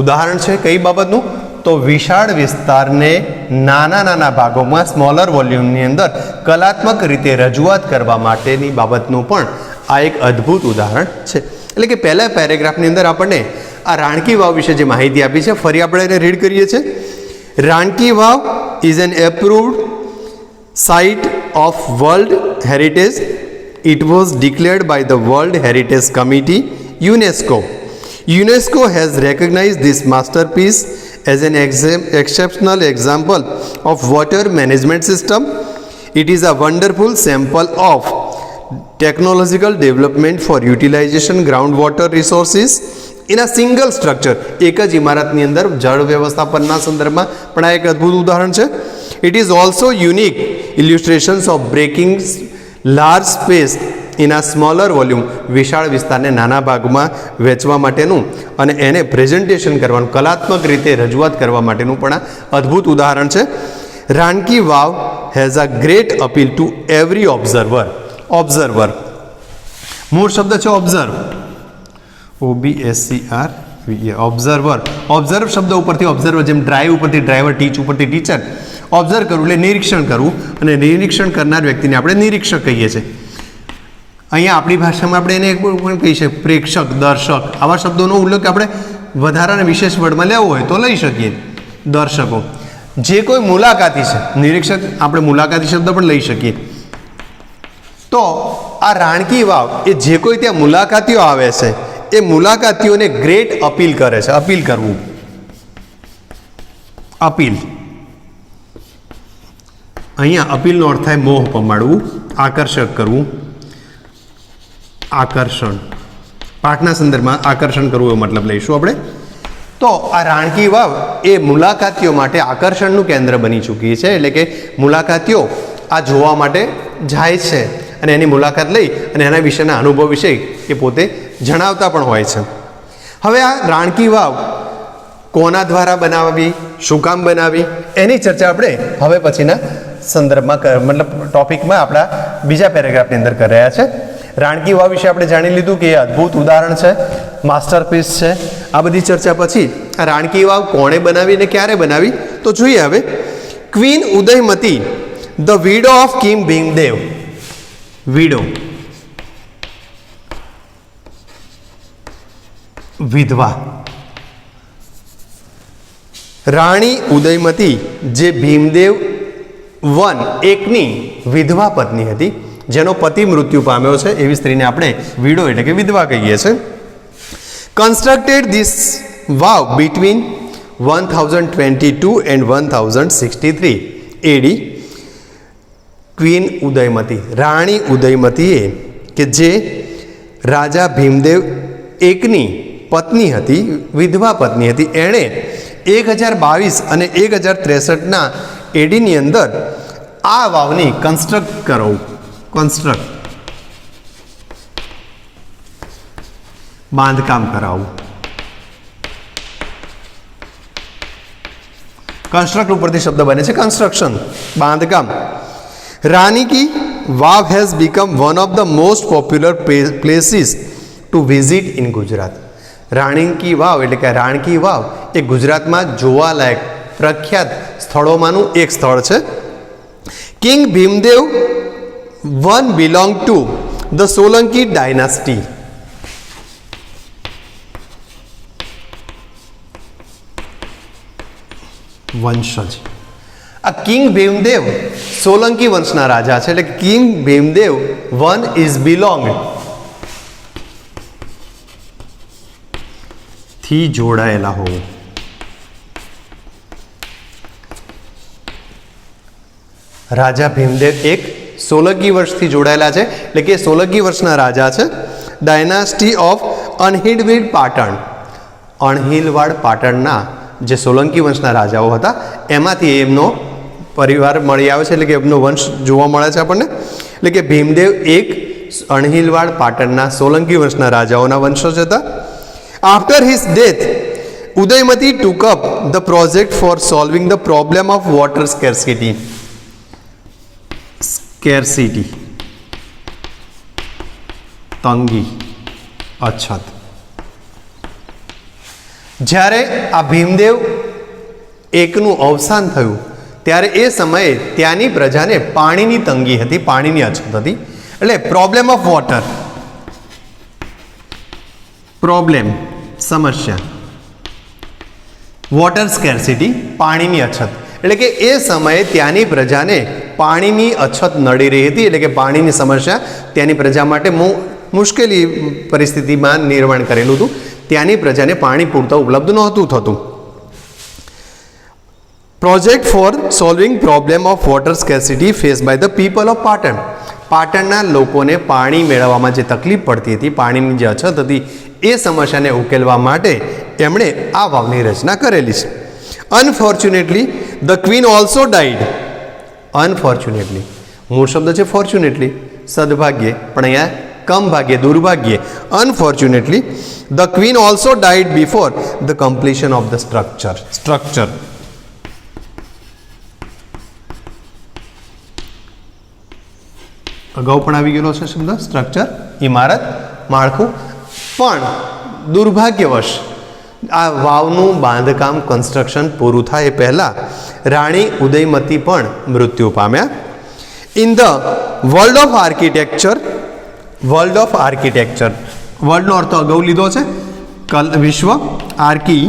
ઉદાહરણ છે કઈ બાબતનું? તો વિશાળ વિસ્તારને નાના નાના ભાગોમાં, સ્મોલર વોલ્યુમની અંદર કલાત્મક રીતે રજૂઆત કરવા માટેની બાબતનું પણ આ એક અદ્ભુત ઉદાહરણ છે. એટલે કે પહેલા પેરેગ્રાફની અંદર આપણને આ રાણકી વાવ વિશે જે માહિતી આપી છે ફરી આપણે એને રીડ કરીએ છીએ. રાણકી વાવ is an approved site of World Heritage. It was declared by the World Heritage Committee, UNESCO. UNESCO has recognized this masterpiece as an exceptional example of water management system. It is a wonderful sample of technological development for utilization groundwater resources in a single structure. એક જ ઇમારતની અંદર જળ વ્યવસ્થાપનના સંદર્ભમાં પણ આ એક અદ્ભુત ઉદાહરણ છે. It is also unique illustrations of breaking large space in a smaller volume. વિશાળ વિસ્તારને નાના ભાગમાં વહેંચવા માટેનું અને એને પ્રેઝન્ટેશન કરવાનું, કલાત્મક રીતે રજૂઆત કરવા માટેનું પણ આ અદ્ભુત ઉદાહરણ છે. Ranki Vav has a great appeal to every observer. Observer, મૂળ શબ્દ છે ઓબ્ઝર્વ, OBSER, ઓબ્ઝર્વર. ઓબ્ઝર્વ શબ્દ ઉપરથી ઓબ્ઝર્વર, જેમ ડ્રાઈવ ઉપરથી ડ્રાઈવર, ટીચ ઉપરથી ટીચર. ઓબ્ઝર્વ કરવું એટલે નિરીક્ષણ કરવું, અને નિરીક્ષણ કરનાર વ્યક્તિને આપણે નિરીક્ષક કહીએ છીએ. અહીંયા આપણી ભાષામાં આપણે એને પણ કહી શકીએ પ્રેક્ષક, દર્શક. આવા શબ્દોનો ઉલ્લેખ આપણે વધારાના વિશેષ વર્ડમાં લેવો હોય તો લઈ શકીએ. દર્શકો, જે કોઈ મુલાકાતી છે, નિરીક્ષક આપણે મુલાકાતી શબ્દ પણ લઈ શકીએ. તો આ રાણકી વાવ એ જે કોઈ ત્યાં મુલાકાતીઓ આવે છે એ મુલાકાતીઓને ગ્રેટ અપીલ કરે છે. અપીલ કરવું, અપીલ. અહીંયા અપીલનો અર્થ થાય મોહ પમાડવું, આકર્ષક કરવું, આકર્ષણ. પાઠના સંદર્ભમાં આકર્ષણ કરવું એવો મતલબ લઈશું આપણે. તો આ રાણકી વાવ એ મુલાકાતીઓ માટે આકર્ષણનું કેન્દ્ર બની ચૂકી છે. એટલે કે મુલાકાતીઓ આ જોવા માટે જાય છે અને એની મુલાકાત લઈ અને એના વિશેના અનુભવ વિશે એ પોતે જણાવતા પણ હોય છે. હવે આ રાણકી વાવ કોના દ્વારા બનાવવી, શું કામ બનાવી, એની ચર્ચા આપણે હવે પછીના સંદર્ભમાં મતલબ ટોપિકમાં આપણા બીજા પેરેગ્રાફની અંદર કરી રહ્યા છે. રાણકી વાવ વિશે આપણે જાણી લીધું કે એ અદ્ભુત ઉદાહરણ છે, માસ્ટરપીસ છે. આ બધી ચર્ચા પછી આ રાણકી વાવ કોણે બનાવી અને ક્યારે બનાવી તો જોઈએ. હવે queen Udayamati, the widow of king Bhimdev. Widow, વિધવા. રાણી ઉદયમતી જે ભીમદેવ વન એકની વિધવા પત્ની હતી, જેનો પતિ મૃત્યુ પામ્યો છે, એવી સ્ત્રીને આપણે વિડો એટલે કે વિધવા કહીએ છીએ. Constructed this vav between 1022 and 1063 AD. Queen Udayamati, રાણી ઉદયમતીએ કે જે રાજા ભીમદેવ એકની પત્ની હતી, વિધવા પત્ની હતી, એણે 1022 અને 1063ના એડીની અંદર આ વાવની બાંધકામ કરાવવું. કન્સ્ટ્રક્ટ ઉપરથી શબ્દ બને છે કન્સ્ટ્રક્શન, બાંધકામ. Rani ki Vav has become one of the most popular places to visit in Gujarat. Rani ki Vav એટલે કે રાણકી વાવ એ ગુજરાતમાં જોવાલાયક પ્રખ્યાત સ્થળોમાંનું એક સ્થળ છે. King Bhimdev one belong to the Solanki dynasty. વંશજ. આ કિંગ ભીમદેવ સોલંકી વંશના રાજા છે, એટલે king Bhimdev one is belong થી જોડાયેલા હોવું. રાજા ભીમદેવ એક સોલંકી વર્ષથી જોડાયેલા છે, એટલે કે સોલંકી વર્ષના રાજા છે. ડાયનાસ્ટી ઓફ અણહિલવાડ પાટણ. અણહિલવાડ પાટણના જે સોલંકી વંશના રાજાઓ હતા એમાંથી એમનો પરિવાર મળી આવે છે, એટલે કે એમનો વંશ જોવા મળે છે આપણને. એટલે કે ભીમદેવ એક અણહિલવાડ પાટણના સોલંકી વંશના રાજાઓના વંશજ હતા. After his death Udayamati took up the project for solving the problem of water scarcity. તંગી, અછત. જ્યારે આ ભીમદેવ એકનું અવસાન થયું ત્યારે એ સમયે ત્યાંની પ્રજાને પાણીની તંગી હતી, પાણીની અછત હતી. એટલે પ્રોબ્લેમ ઓફ વોટર, પ્રોબ્લેમ સમસ્યા, વોટર સ્કેર્સિટી પાણીની અછત. એટલે કે એ સમયે ત્યાંની પ્રજાને પાણીની અછત નડી રહી હતી, એટલે કે પાણીની સમસ્યા ત્યાંની પ્રજા માટે મુશ્કેલી પરિસ્થિતિમાં નિર્માણ કરેલું હતું. ત્યાંની પ્રજાને પાણી પૂરતું ઉપલબ્ધ નહોતું થતું. Project for solving problem of water scarcity face by the people of Patan. પાટણના લોકોને પાણી મેળવવામાં જે તકલીફ પડતી હતી, પાણીની જે અછત હતી, એ સમસ્યાને ઉકેલવા માટે એમણે આ વાવની રચના કરેલી છે. Unfortunately the queen also died. Unfortunately, મૂળ શબ્દ છે ફોર્ચ્યુનેટલી, સદભાગ્યે, પણ અહીંયા કમ ભાગ્યે, દુર્ભાગ્યે. Unfortunately the queen also died before the completion of the structure. અગાઉ પણ આવી ગયેલો છે શબ્દ સ્ટ્રક્ચર, ઇમારત, માળખું. પણ દુર્ભાગ્યવશ આ વાવનું બાંધકામ કન્સ્ટ્રક્શન પૂરું થાય એ પહેલાં રાણી ઉદયમતી પણ મૃત્યુ પામ્યા. In the world of architecture, વર્લ્ડનો અર્થ અગાઉ લીધો છે, વિશ્વ, archi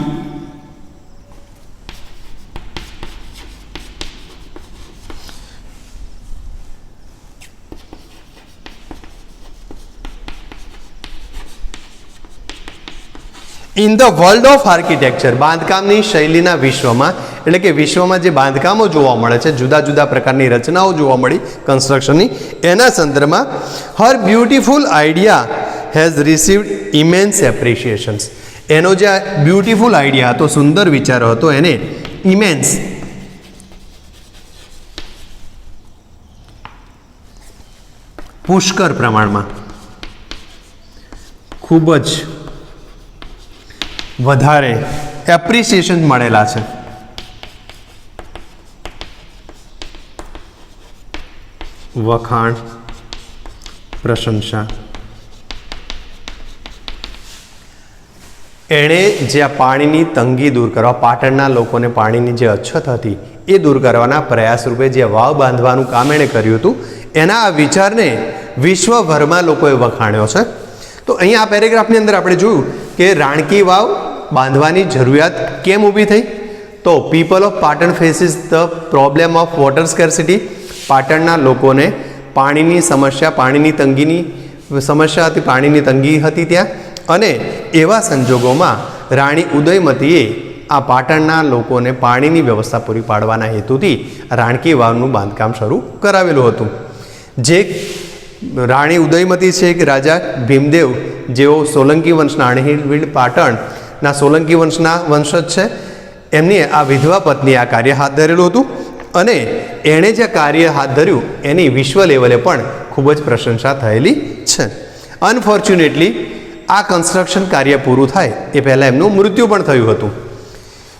in the world of architecture, બાંધકામની શૈલીના વિશ્વમાં, એટલે કે વિશ્વમાં જે બાંધકામો જોવા મળે છે, જુદા જુદા પ્રકારની રચનાઓ જોવા મળી કન્સ્ટ્રક્શનની, એના સંદર્ભમાં her beautiful idea has received immense appreciations. એનો જે બ્યુટીફુલ આઈડિયા હતો, સુંદર વિચારો હતો, એને ઇમેન્સ, પુષ્કળ પ્રમાણમાં, ખૂબ જ વધારે એપ્રિસિએશન મળેલા છે. વખાણ, પ્રશંસા. એણે જે આ પાણીની તંગી દૂર કરવા, પાટણના લોકોને પાણીની જે અછત હતી એ દૂર કરવાના પ્રયાસ રૂપે જે વાવ બાંધવાનું કામ એણે કર્યું હતું, એના આ વિચારને વિશ્વભરમાં લોકોએ વખાણ્યો છે. તો અહીંયા આ પેરેગ્રાફની અંદર આપણે જોયું કે રાણકી વાવ બાંધવાની જરૂરિયાત કેમ ઊભી થઈ. તો people of Patan faces the problem of water scarcity. પાટણના લોકોને પાણીની સમસ્યા, પાણીની તંગીની સમસ્યા હતી, પાણીની તંગી હતી ત્યાં. અને એવા સંજોગોમાં રાણી ઉદયમતીએ આ પાટણના લોકોને પાણીની વ્યવસ્થા પૂરી પાડવાના હેતુથી રાણકી વાવનું બાંધકામ શરૂ કરાવેલું હતું. જે રાણી ઉદયમતી છે કે રાજા ભીમદેવ, જેઓ સોલંકી વંશના અણહિલવીડ પાટણના સોલંકી વંશના વંશજ છે, એમની આ વિધવા પત્ની આ કાર્ય હાથ ધરેલું હતું. અને એણે જે કાર્ય હાથ ધર્યું એની વિશ્વ લેવલે પણ ખૂબ જ પ્રશંસા થયેલી છે. અનફોર્ચ્યુનેટલી આ કન્સ્ટ્રક્શન કાર્ય પૂરું થાય એ પહેલાં એમનું મૃત્યુ પણ થયું હતું.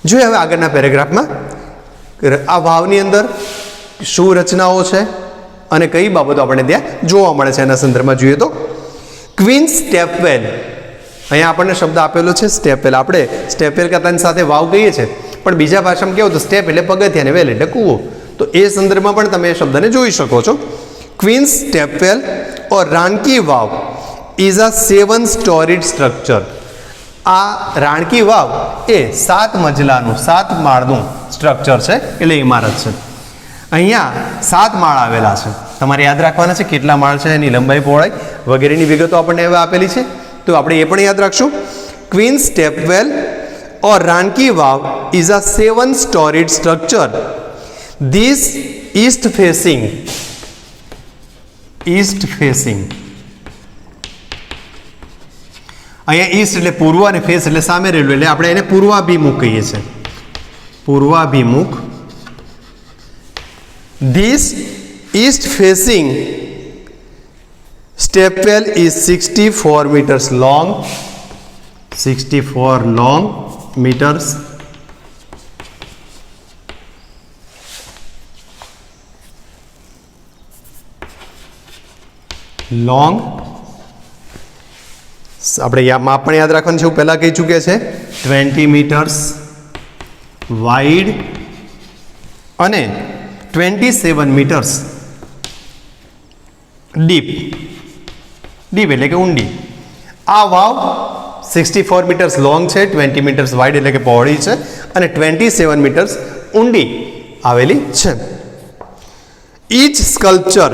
જોઈએ હવે આગળના પેરેગ્રાફમાં આ વાવની અંદર શું રચનાઓ છે અને કઈ બાબતો આપણને ત્યાં જોવા મળે છે એના સંદર્ભમાં જોઈએ તો ક્વીન સ્ટેપવેલ. અહીંયા આપણને શબ્દ આપેલો છે સ્ટેપવેલ. આપણે સ્ટેપવેલ કથાની સાથે વાવ કહીએ છીએ, પણ બીજા ભાષામાં કેવું તો સ્ટેપ એટલે પગથિયા અને વેલ એટલે કૂવો. તો એ સંદર્ભમાં પણ તમે એ શબ્દને જોઈ શકો છો. Queen stepwell or Rani ki Vav is a 7-storied structure. આ રાણકી વાવ એ 7 મજલાનું 7 માળનું સ્ટ્રક્ચર છે, એટલે ઇમારત છે. અહીંયા 7 માળ આવેલા છે. તમારે યાદ રાખવાના છે કેટલા માળ છે, એની લંબાઈ પહોળાઈ વગેરેની વિગતો આપણને હવે આપેલી છે, તો આપણે એ પણ યાદ રાખશું. Queen stepwell or Rani ki Vav is a 7-storied structure. This east facing અહીંયા ઈસ્ટ એટલે પૂર્વ અને ફેસ એટલે સામે રહેલું, એટલે આપણે એને પૂર્વાભિમુખ કહીએ છીએ. પૂર્વાભિમુખ. This east facing stepwell is 64 meters long. 64 long meters. Long. આપણે માપ પણ યાદ રાખવાનું છે, હું પહેલાં કહી ચૂક્યા છે. 20 meters wide અને 27 meters deep. ડીપ એટલે કે ઊંડી. આ વાવ 64 meters લોંગ છે, 20 meters વાઇડ એટલે કે પહોળી છે, અને 27 meters ઊંડી આવેલી છે. ઈચ સ્કલ્પચર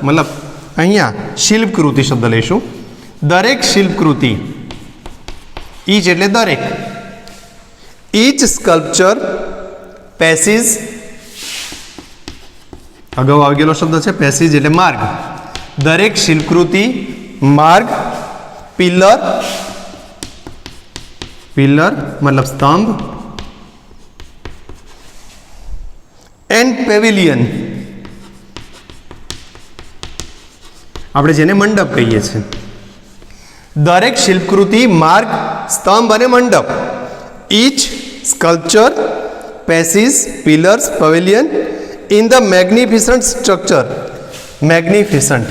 મતલબ અહીંયા શિલ્પકૃતિ શબ્દ લઈશું. દરેક શિલ્પકૃતિ, ઈચ એટલે દરેક. ઈચ સ્કલ્પચર પેસીસ, અગાઉ આવી ગયેલો શબ્દ છે પેસીજ એટલે માર્ગ. દરેક શિલ્પકૃતિ માર્ગ, પિલર મતલબ સ્તંભ, એન્ડ પેવિલિયન આપણે જેને મંડપ કહીએ છીએ. દરેક શિલ્પકૃતિ માર્ગ, સ્તંભ અને મંડપ. Each sculpture pieces, pillars, pavilion in the magnificent structure. Magnificent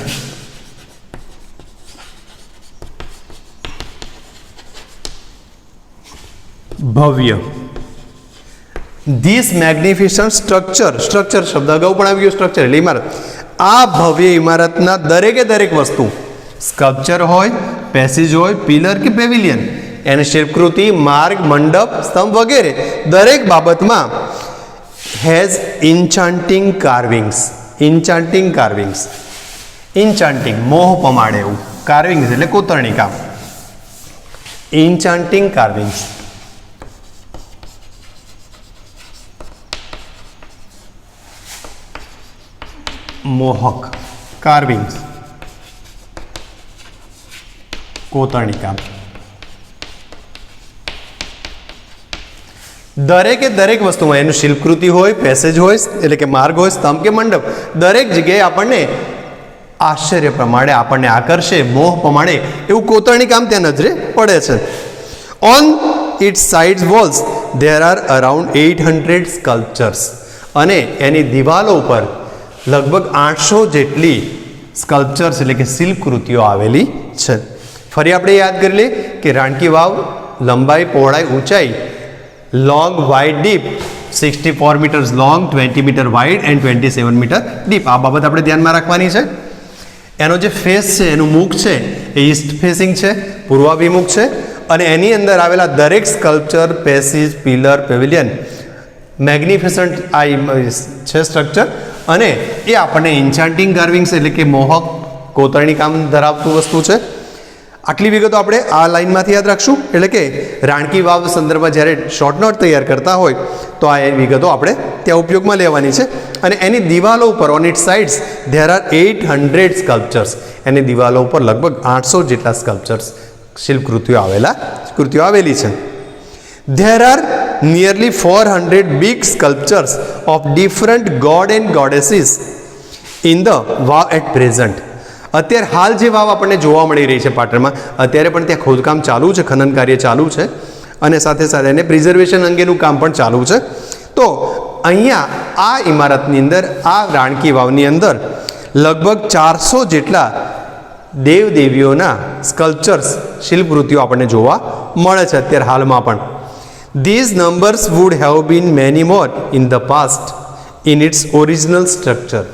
ભવ્ય. ધીસ મેગ્નિફિસન્ટ સ્ટ્રક્ચર શબ્દ અગાઉ પણ આવી ગયો, સ્ટ્રક્ચર એટલે ઇમારત. આ ભવ્ય ઇમારતના દરેક વસ્તુ, સ્કલ્પચર હોય, પેસીજ હોય, પિલર કે પેવિલિયન, એની શિલ્પકૃતિ, માર્ગ, મંડપ, સ્તંભ વગેરે દરેક બાબતમાં હેઝ ઇન્ચાન્ટિંગ કાર્વિંગ્સ. ઇન્ચાન્ટિંગ મોહ પમાડે એવું, કાર્વિંગ્સ એટલે કોતરણી કામ. ઇન્ચાન્ટિંગ કાર્વિંગ્સ. મોહક, કાર્વિંગ્સ કોતરણી કામ. દરેક વસ્તુમાં એનું શિલ્પકૃતિ હોય, પેસેજ હોય એટલે કે માર્ગ હોય, સ્તંભ કે મંડપ, દરેક જગ્યાએ આપણને આશ્ચર્ય પ્રમાણે, આપણને આકર્ષે, મોહ પ્રમાણે એવું કોતરણી કામ ત્યાં નજરે પડે છે. On it's sides walls there are around 800 sculptures. અને એની દિવાલો ઉપર લગભગ 800 જેટલી સ્કલ્પચર્સ એટલે કે શિલ્પકૃતિઓ આવેલી છે. ફરી આપણે યાદ કરી લઈએ કે રાણકી વાવ લંબાઈ, પહોળાઈ, ઊંચાઈ, long, wide, deep, 64 metres long, 20 metre wide and 27 metre deep. આ બાબત આપણે ધ્યાનમાં રાખવાની છે. એનો જે ફેસ છે, એનું મુખ છે એ ઈસ્ટ ફેસિંગ છે, પૂર્વાભિમુખ છે, અને એની અંદર આવેલા દરેક સ્કલ્પચર, પેસીજ, પિલર, પેવિલિયન મેગ્નિફિસન્ટ આ છે સ્ટ્રક્ચર, અને એ આપણને ઇન્ચાન્ટિંગ કાર્વિંગ્સ એટલે કે મોહક કોતરણી કામ ધરાવતું વસ્તુ છે. આટલી વિગતો આપણે આ લાઇનમાંથી યાદ રાખશું. એટલે કે રાણકી વાવ સંદર્ભમાં જ્યારે શોર્ટ નોટ તૈયાર કરતા હોય તો આ વિગતો આપણે ત્યાં ઉપયોગમાં લેવાની છે. અને એની દિવાલો ઉપર on it sides there are 800 sculptures. એની દિવાલો ઉપર લગભગ 800 જેટલા સ્કલ્પચર્સ શિલ્પકૃતિઓ આવેલી છે. There are nearly 400 big sculptures of different god and goddesses in the vav at present. અત્યારે હાલ જે વાવ આપણને જોવા મળી રહી છે પાટણમાં, અત્યારે પણ ત્યાં ખોદકામ ચાલુ છે, ખનન કાર્ય ચાલુ છે, અને સાથે સાથે એને પ્રિઝર્વેશન અંગેનું કામ પણ ચાલુ છે. તો અહીંયા આ ઇમારતની અંદર, આ રાણકી વાવની અંદર લગભગ 400 જેટલા દેવદેવીઓના સ્કલ્પચર્સ, શિલ્પકૃતિઓ આપણને જોવા મળે છે અત્યારે હાલમાં પણ. These numbers would have been many more in the past in its original structure.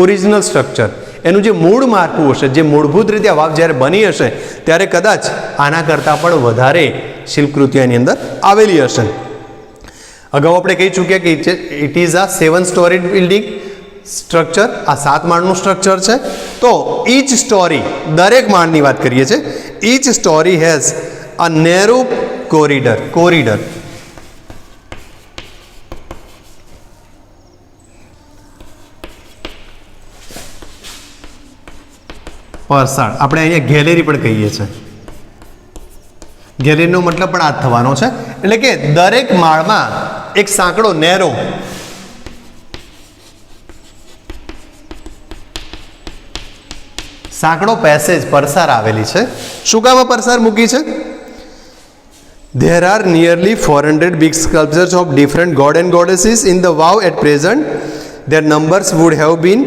Original structure, એનું જે મૂળ માળખું હશે, જે મૂળભૂત રીતે આ વાવ જ્યારે બની હશે ત્યારે કદાચ આના કરતાં પણ વધારે શિલ્પકૃતિઓ એની અંદર આવેલી હશે. અગાઉ આપણે કહી ચૂક્યા કે ઇટ ઇઝ આ 7 સ્ટોરીડ બિલ્ડિંગ સ્ટ્રક્ચર. આ 7 માળનું સ્ટ્રક્ચર છે. તો ઈચ સ્ટોરી, દરેક માળની વાત કરીએ છીએ, each storey has a narrow corridor. પરસાળ, આપણે અહીંયા ગેલેરી પણ કહીએ છીએ. ગેલેરીનો મતલબ પણ આ જ થવાનો છે. એટલે કે દરેક માળમાં એક સાંકડો, નેરો સાંકડો પેસેજ, પરસાર આવેલી છે. શું કામ આ પરસાર મૂકી છે? There are nearly 400 big sculptures of different god and goddesses in the wow at present. Their numbers would have been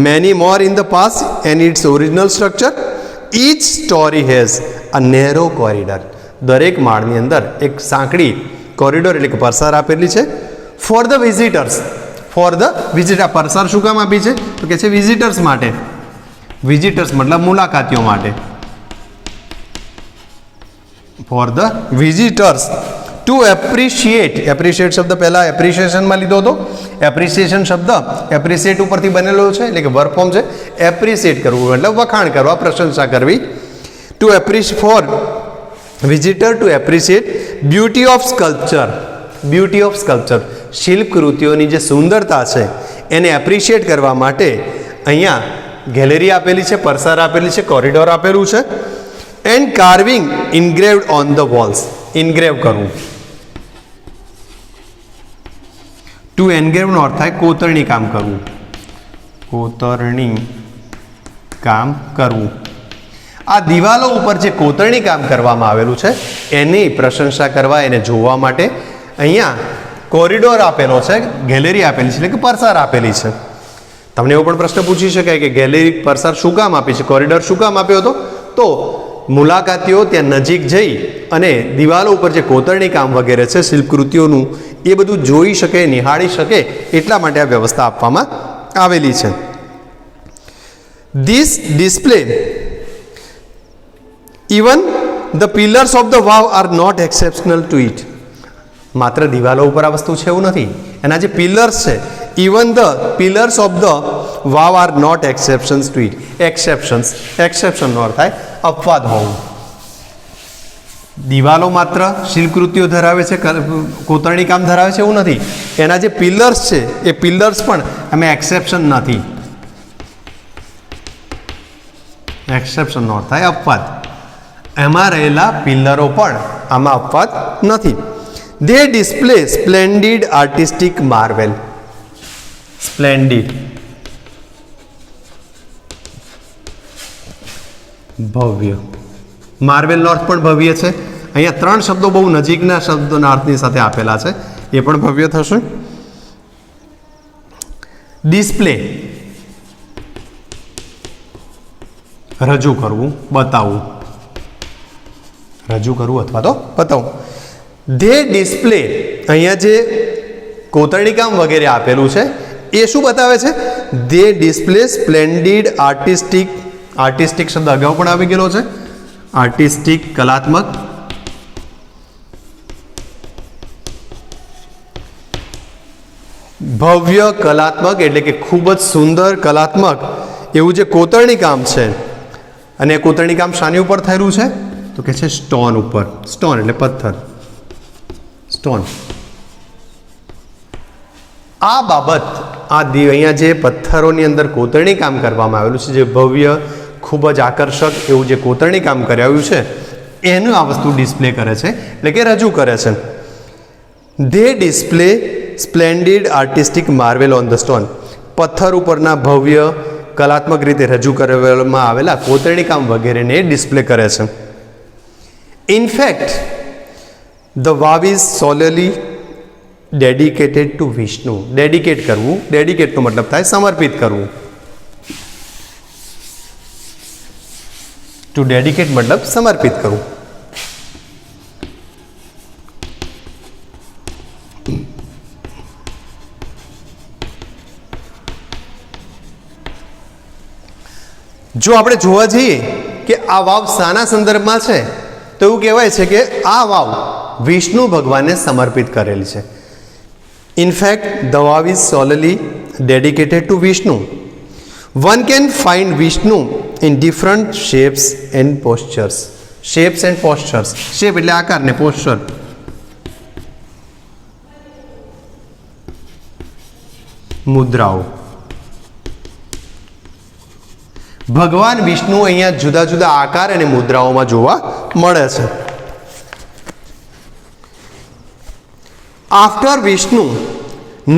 many more in the past and its original structure. Each story has a narrow corridor. દરેક માળની અંદર એક સાંકડી corridor એટલે કે પરસાર આપેલી છે. Four the visitors, આ પરસાર શું કામ આપી છે તો કે છે વિઝિટર્સ માટે. વિઝિટર્સ મતલબ મુલાકાતીઓ માટે. For the visitors to appreciate. Appreciate શબ્દ પહેલા એપ્રિશિએશનમાં લીધો હતો. એપ્રિશિએશન શબ્દ એપ્રિશિએટ ઉપરથી બનેલો છે, એટલે કે વર્ક ફોર્મ છે. એપ્રિશિએટ કરવું એટલે વખાણ કરવા, પ્રશંસા કરવી. To appreciate, for visitor to appreciate beauty of sculpture. Beauty of sculpture, શિલ્પકૃતિઓની જે સુંદરતા છે એને એપ્રિશિએટ કરવા માટે અહીંયા ગેલેરી આપેલી છે, પરસાર આપેલી છે, કોરિડોર આપેલું છે. And carving engraved on the walls. Engrave કરવું. ટુ એન્ગ્રેવનો અર્થ થાય કોતરણી કામ કરવું. કોતરણી કામ કરવું. આ દિવાલો ઉપર જે કોતરણી કામ કરવામાં આવેલું છે એની પ્રશંસા કરવા, એને જોવા માટે અહીંયા કોરિડોર આપેલો છે, ગેલેરી આપેલી છે, એટલે કે પરસાર આપેલી છે. તમને એવો પણ પ્રશ્ન પૂછી શકાય કે ગેલેરી, પરસાર શું કામ આપી છે, કોરિડોર શું કામ આપ્યો હતો? તો મુલાકાતીઓ ત્યાં નજીક જઈ અને દિવાલો ઉપર જે કોતરણી કામ વગેરે છે શિલ્પકૃતિઓનું, એ બધું જોઈ શકે, નિહાળી શકે, એટલા માટે આ વ્યવસ્થા આપવામાં આવેલી છે. This display even the pillars of the vav are not exceptional to it. માત્ર દિવાલો ઉપર આ વસ્તુ છે એવું નથી. એના જે પિલર્સ છે, even the pillars of the vav are not exceptions to it. એક્સેપ્શનનો અર્થ થાય અપવાદ હોવું. દિવાલો માત્ર શિલ્પકૃતિઓ ધરાવે છે, કોતરણી કામ ધરાવે છે એવું નથી. એના જે પિલર્સ છે એ પિલર્સ પણ એમાં એક્સેપ્શન નથી. એક્સેપ્શનનો અર્થ થાય અપવાદ. એમાં રહેલા પિલરો પણ આમાં અપવાદ નથી. They display splendid artistic marvel. Splendid, ભવ્ય. માર્વેલનો અર્થ પણ ભવ્ય છે. અહીંયા 3 શબ્દો બહુ નજીકના શબ્દોના અર્થની સાથે આપેલા છે, એ પણ ભવ્ય થશે. ડિસ્પ્લે, રજૂ કરવું, બતાવવું. રજૂ કરવું અથવા તો બતાવું. ધે ડિસ્પ્લે, અહીંયા જે કોતરણીકામ વગેરે આપેલું છે એ શું બતાવે છે? They display splendid artistic, artistic શબ્દ અગાઉ પણ આવી ગયેલો છે, આર્ટિસ્ટિક કલાત્મક, ભવ્ય કલાત્મક એટલે કે ખૂબ જ સુંદર કલાત્મક એવું જે કોતરણી કામ છે. અને કોતરણી કામ શાની ઉપર થયેલું છે? તો કે છે સ્ટોન ઉપર. સ્ટોન એટલે પથ્થર, સ્ટોન. આ બાબત અહીંયા જે પથ્થરોની અંદર કોતરણી કામ કરવામાં આવેલું છે, જે ભવ્ય ખૂબ જ આકર્ષક એવું જે કોતરણી કામ કરાવ્યું છે એનું આ વસ્તુ ડિસ્પ્લે કરે છે, એટલે કે રજૂ કરે છે. They display splendid artistic marvel on the stone, પથ્થર ઉપરના ભવ્ય કલાત્મક રીતે રજૂ કરવામાં આવેલા કોતરણી કામ વગેરેને ડિસ્પ્લે કરે છે. In fact the vav is solely dedicated to Vishnu. Dedicate કરવું, ડેડિકેટનો મતલબ થાય સમર્પિત કરવું. ટુ ડેડિકેટ મતલબ સમર્પિત કરવું. જો આપણે જોવા જઈએ કે આ વાવ શાના સંદર્ભમાં છે તો એવું કહેવાય છે કે આ વાવ વિષ્ણુ ભગવાનને સમર્પિત કરેલી છે. In fact the vav is solely dedicated to Vishnu. One can find Vishnu in different shapes and postures. Shapes and postures, shape એટલે આકાર ને પોસ્ચર મુદ્રાઓ. ભગવાન વિષ્ણુ અહીંયા જુદા જુદા આકાર અને મુદ્રાઓમાં જોવા મળે છે. After Vishnu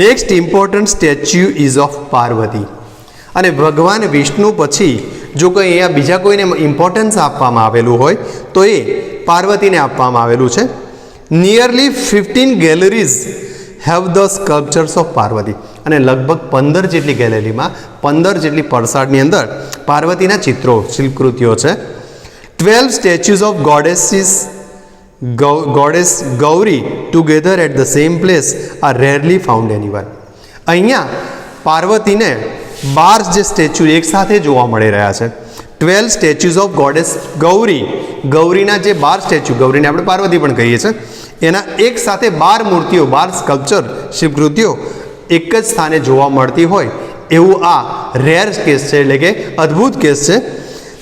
next important statue ease of Parvati. અને ભગવાન વિષ્ણુ પછી જો કોઈ અહીંયા બીજા કોઈને ઇમ્પોર્ટન્સ આપવામાં આવેલું હોય તો એ પાર્વતીને આપવામાં આવેલું છે. Nearly 15 galleries have the sculptures of Parvati. અને લગભગ 15 જેટલી ગેલેરીમાં 15 જેટલી પરસાળની અંદર પાર્વતીના ચિત્રો, શિલ્પકૃતિઓ છે. 12 statues of goddess Gauri together at the same place are rarely found anywhere. અહીંયા પાર્વતીને 12 જે સ્ટેચ્યુ એક સાથે જોવા મળી રહ્યા છે. 12 સ્ટેચ્યુઝ ઓફ ગોડેસ ગૌરી, ગૌરીના જે 12 સ્ટેચ્યુ, ગૌરીને આપણે પાર્વતી પણ કહીએ છીએ, એના એક સાથે 12 મૂર્તિઓ, 12 સ્કલ્પચર, શિલ્પકૃતિઓ એક જ સ્થાને જોવા મળતી હોય એવું આ રેર કેસ છે, એટલે કે અદ્ભુત કેસ છે.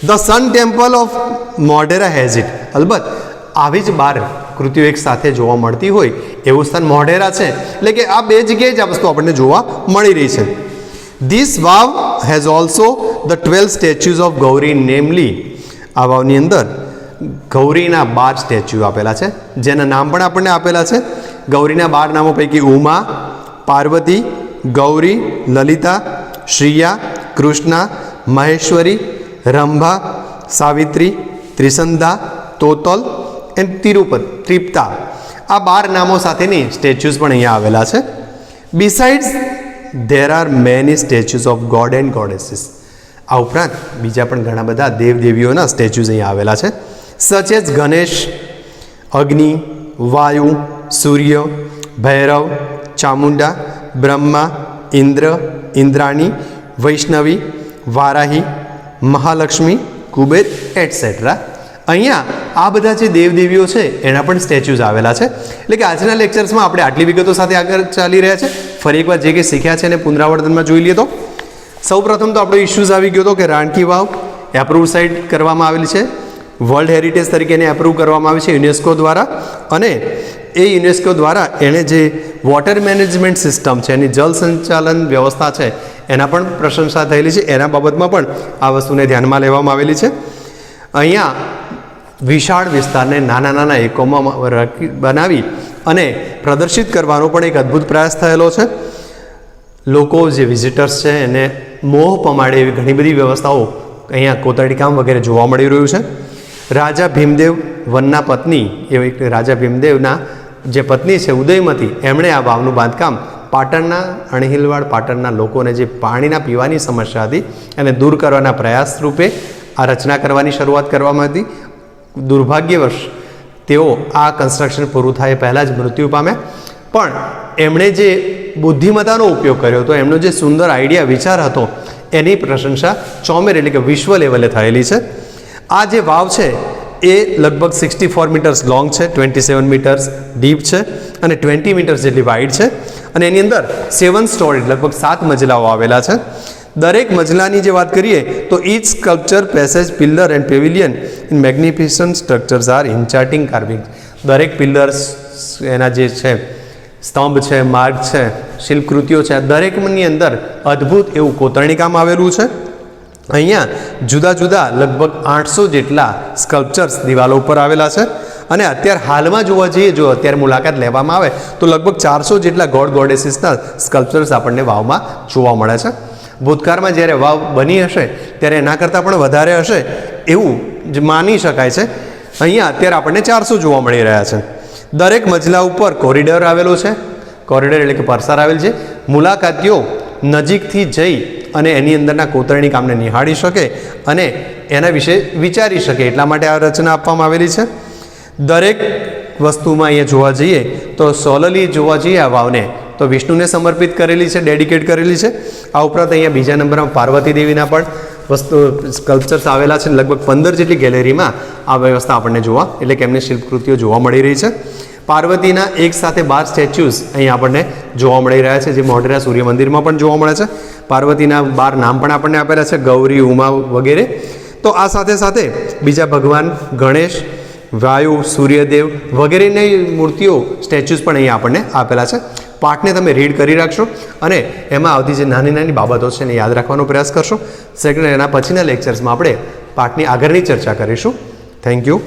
The sun temple of Modhera has it. અલબત્ત આવી જ 12 કૃતિઓ એક સાથે જોવા મળતી હોય એવું સ્થાન મોઢેરા છે, એટલે કે આ બે જગ્યાએ જ આ વસ્તુ આપણને જોવા મળી રહી છે. This vav has also the 12 statues of Gauri, namely આ વાવની અંદર ગૌરીના 12 સ્ટેચ્યુ આપેલા છે, જેના નામ પણ આપણને આપેલા છે. ગૌરીના 12 નામો પૈકી ઉમા, પાર્વતી, ગૌરી, લલિતા, શ્રીયા, કૃષ્ણા, મહેશ્વરી, રંભા, સાવિત્રી, ત્રિસંધા, તોતલ એન્ડ ત્રિપ્તા. આ 12 નામો સાથેની સ્ટેચ્યુઝ પણ અહીંયા આવેલા છે. Besides there are many statues of God and goddesses. આ ઉપરાંત બીજા પણ ઘણા બધા દેવદેવીઓના સ્ટેચ્યુઝ અહીંયા આવેલા છે. સચ એઝ ગણેશ, અગ્નિ, વાયુ, સૂર્ય, ભૈરવ, ચામુંડા, બ્રહ્મા, ઇન્દ્ર, ઇન્દ્રાણી, વૈષ્ણવી, વારાહી, મહાલક્ષ્મી, કુબેર એટસેટ્રા. અહીંયા આ બધા જે દેવદેવીઓ છે એના પણ સ્ટેચ્યુઝ આવેલા છે. એટલે કે આજના લેક્ચર્સમાં આપણે આટલી વિગતો સાથે આગળ ચાલી રહ્યા છે. ફરી એકવાર જે કંઈ શીખ્યા છે એને પુનરાવર્તનમાં જોઈ લઈએ તો સૌપ્રથમ તો આપણો ઇશ્યુઝ આવી ગયો હતો કે રાણકી વાવ એપ્રુવ સાઇટ કરવામાં આવેલી છે, વર્લ્ડ હેરિટેજ તરીકે એને એપ્રુવ કરવામાં આવી છે યુનેસ્કો દ્વારા. અને એ યુનેસ્કો દ્વારા એણે જે વોટર મેનેજમેન્ટ સિસ્ટમ છે, એની જળ સંચાલન વ્યવસ્થા છે એના પણ પ્રશંસા થયેલી છે. એના બાબતમાં પણ આ વસ્તુને ધ્યાનમાં લેવામાં આવેલી છે. અહીંયા વિશાળ વિસ્તારને નાના નાના એકમોમાં બનાવી અને પ્રદર્શિત કરવાનો પણ એક અદ્ભુત પ્રયાસ થયેલો છે. લોકો જે વિઝિટર્સ છે એને મોહ પમાડે એવી ઘણી બધી વ્યવસ્થાઓ અહીંયા કોતરણીકામ વગેરે જોવા મળી રહ્યું છે. રાજા ભીમદેવ વનના પત્ની એવી રાજા ભીમદેવના જે પત્ની છે ઉદયમતી, એમણે આ વાવનું બાંધકામ પાટણના અણહિલવાડ પાટણના લોકોને જે પાણીના પીવાની સમસ્યા હતી એને દૂર કરવાના પ્રયાસ રૂપે આ રચના કરવાની શરૂઆત કરવામાં હતી. દુર્ભાગ્યવશ તેઓ આ કન્સ્ટ્રક્શન પૂરું થાય પહેલાં જ મૃત્યુ પામ્યા, પણ એમણે જે બુદ્ધિમત્તાનો ઉપયોગ કર્યો હતો, એમનો જે સુંદર આઈડિયા વિચાર હતો, એની પ્રશંસા ચોમેર એટલે કે વિશ્વ લેવલે થયેલી છે. આ જે વાવ છે એ લગભગ 64 મીટર્સ લોંગ છે, 27 મીટર્સ ડીપ છે અને 20 મીટર્સ જેટલી વાઇડ છે, અને એની અંદર 7 સ્ટોરી લગભગ 7 મજલાઓ આવેલા છે. દરેક મજલાની જે વાત કરીએ તો each sculpture, passage, pillar and pavilion in magnificent structures are enchanting carving. દરેક પિલ્લર્સ, એના જે છે સ્તંભ છે, માર્ગ છે, શિલ્પકૃતિઓ છે, આ દરેકની અંદર અદ્ભુત એવું કોતરણી કામ આવેલું છે. અહીંયા જુદા જુદા લગભગ 800 જેટલા સ્કલ્પચર્સ દિવાલો ઉપર આવેલા છે, અને અત્યારે હાલમાં જોવા જઈએ, જો અત્યારે મુલાકાત લેવામાં આવે તો લગભગ 400 જેટલા ગોડ ગોડેસીસના સ્કલ્પચર્સ આપણને વાવમાં જોવા મળે છે. ભૂતકાળમાં જ્યારે વાવ બની હશે ત્યારે એના કરતાં પણ વધારે હશે એવું જ માની શકાય છે. અહીંયા અત્યારે આપણને 400 જોવા મળી રહ્યા છે. દરેક મજલા ઉપર કોરિડોર આવેલો છે. કોરિડોર એટલે કે પરસાર આવેલ છે. મુલાકાતીઓ નજીકથી જઈ અને એની અંદરના કોતરણી કામને નિહાળી શકે અને એના વિશે વિચારી શકે એટલા માટે આ રચના આપવામાં આવેલી છે. દરેક વસ્તુમાં અહીંયા જોવા જઈએ તો સોલલી જોવા જઈએ આ વાવને તો વિષ્ણુને સમર્પિત કરેલી છે, ડેડિકેટ કરેલી છે. આ ઉપરાંત અહીંયા બીજા નંબરમાં પાર્વતી દેવીના પણ સ્કલ્પચર્સ આવેલા છે. લગભગ 15 જેટલી ગેલેરીમાં આ વ્યવસ્થા આપણને જોવા એટલે કે એમની શિલ્પકૃતિઓ જોવા મળી રહી છે. પાર્વતીના એક સાથે 12 સ્ટેચ્યુઝ અહીં આપણને જોવા મળી રહ્યા છે, જે મોઢેરા સૂર્ય મંદિરમાં પણ જોવા મળે છે. પાર્વતીના 12 નામ પણ આપણને આપેલા છે, ગૌરી, ઉમા વગેરે. તો આ સાથે સાથે બીજા ભગવાન ગણેશ, વાયુ, સૂર્યદેવ વગેરેની મૂર્તિઓ, સ્ટેચ્યુઝ પણ અહીં આપણને આપેલા છે. પાઠને તમે રીડ કરી રાખશો અને એમાં આવતી જે નાની નાની બાબતો છે એને યાદ રાખવાનો પ્રયાસ કરશો. સેકન્ડ, એના પછીના લેક્ચર્સમાં આપણે પાઠની આગળની ચર્ચા કરીશું. Thank you.